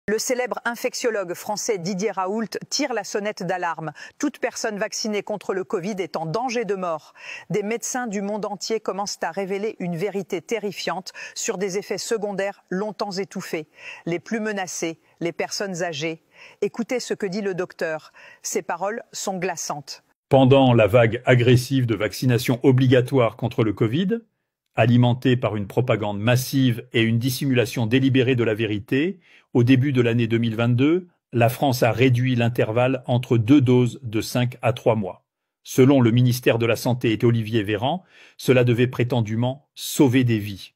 Le célèbre infectiologue français Didier Raoult tire la sonnette d'alarme. Toute personne vaccinée contre le Covid est en danger de mort. Des médecins du monde entier commencent à révéler une vérité terrifiante sur des effets secondaires longtemps étouffés. Les plus menacés, les personnes âgées. Écoutez ce que dit le docteur. Ses paroles sont glaçantes. Pendant la vague agressive de vaccination obligatoire contre le Covid, alimentée par une propagande massive et une dissimulation délibérée de la vérité, au début de l'année 2022, la France a réduit l'intervalle entre 2 doses de 5 à 3 mois. Selon le ministère de la Santé et Olivier Véran, cela devait prétendument sauver des vies.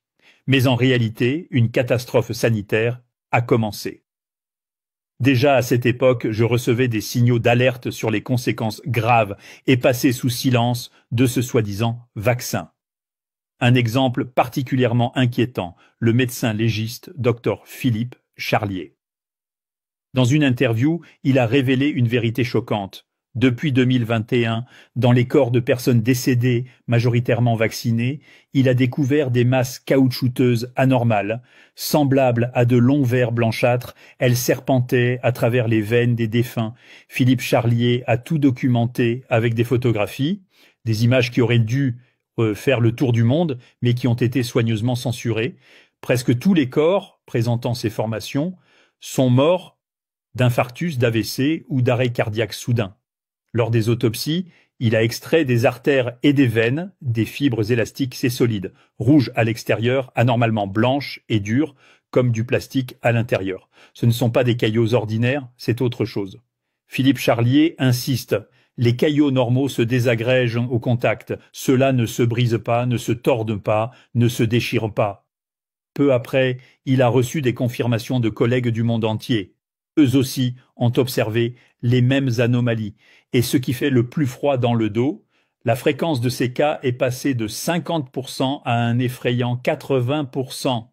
Mais en réalité, une catastrophe sanitaire a commencé. Déjà à cette époque, je recevais des signaux d'alerte sur les conséquences graves et passées sous silence de ce soi-disant vaccin. Un exemple particulièrement inquiétant, le médecin légiste Dr Philippe Charlier. Dans une interview, il a révélé une vérité choquante. Depuis 2021, dans les corps de personnes décédées, majoritairement vaccinées, il a découvert des masses caoutchouteuses anormales, semblables à de longs vers blanchâtres. Elles serpentaient à travers les veines des défunts. Philippe Charlier a tout documenté avec des photographies, des images qui auraient dû faire le tour du monde, mais qui ont été soigneusement censurés. Presque tous les corps présentant ces formations sont morts d'infarctus, d'AVC ou d'arrêt cardiaque soudain. Lors des autopsies, il a extrait des artères et des veines, des fibres élastiques et solides, rouges à l'extérieur, anormalement blanches et dures, comme du plastique à l'intérieur. Ce ne sont pas des caillots ordinaires, c'est autre chose. Philippe Charlier insiste. Les caillots normaux se désagrègent au contact. Ceux-là ne se brisent pas, ne se tordent pas, ne se déchirent pas. Peu après, il a reçu des confirmations de collègues du monde entier. Eux aussi ont observé les mêmes anomalies. Et ce qui fait le plus froid dans le dos, la fréquence de ces cas est passée de 50% à un effrayant 80%.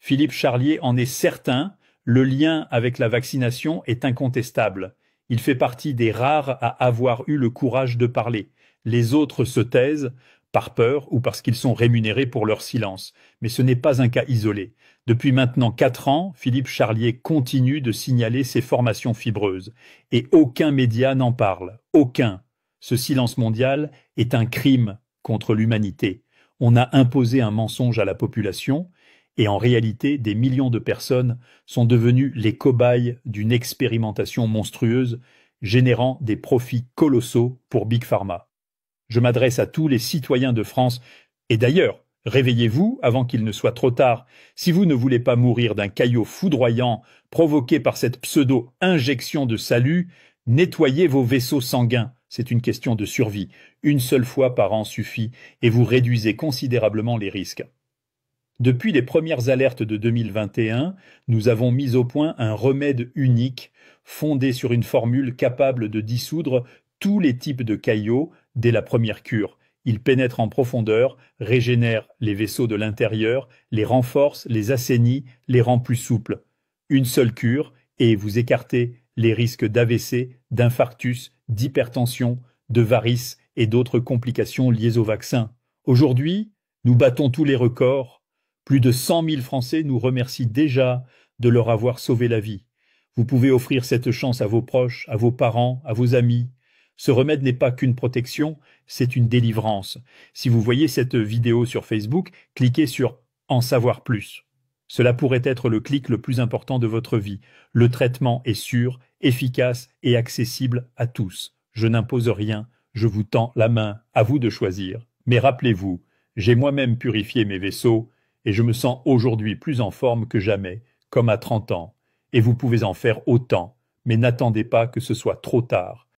Philippe Charlier en est certain, le lien avec la vaccination est incontestable. Il fait partie des rares à avoir eu le courage de parler. Les autres se taisent, par peur ou parce qu'ils sont rémunérés pour leur silence. Mais ce n'est pas un cas isolé. Depuis maintenant 4 ans, Philippe Charlier continue de signaler ces formations fibreuses. Et aucun média n'en parle. Aucun. Ce silence mondial est un crime contre l'humanité. On a imposé un mensonge à la population, et en réalité, des millions de personnes sont devenues les cobayes d'une expérimentation monstrueuse, générant des profits colossaux pour Big Pharma. Je m'adresse à tous les citoyens de France, et d'ailleurs, réveillez-vous avant qu'il ne soit trop tard. Si vous ne voulez pas mourir d'un caillot foudroyant provoqué par cette pseudo-injection de salut, nettoyez vos vaisseaux sanguins. C'est une question de survie. Une seule fois par an suffit, et vous réduisez considérablement les risques. Depuis les premières alertes de 2021, nous avons mis au point un remède unique, fondé sur une formule capable de dissoudre tous les types de caillots dès la première cure. Il pénètre en profondeur, régénère les vaisseaux de l'intérieur, les renforce, les assainit, les rend plus souples. Une seule cure, et vous écartez les risques d'AVC, d'infarctus, d'hypertension, de varices et d'autres complications liées au vaccin. Aujourd'hui, nous battons tous les records. Plus de 100 000 Français nous remercient déjà de leur avoir sauvé la vie. Vous pouvez offrir cette chance à vos proches, à vos parents, à vos amis. Ce remède n'est pas qu'une protection, c'est une délivrance. Si vous voyez cette vidéo sur Facebook, cliquez sur « En savoir plus ». Cela pourrait être le clic le plus important de votre vie. Le traitement est sûr, efficace et accessible à tous. Je n'impose rien, je vous tends la main, à vous de choisir. Mais rappelez-vous, j'ai moi-même purifié mes vaisseaux, et je me sens aujourd'hui plus en forme que jamais, comme à 30 ans. Et vous pouvez en faire autant, mais n'attendez pas que ce soit trop tard.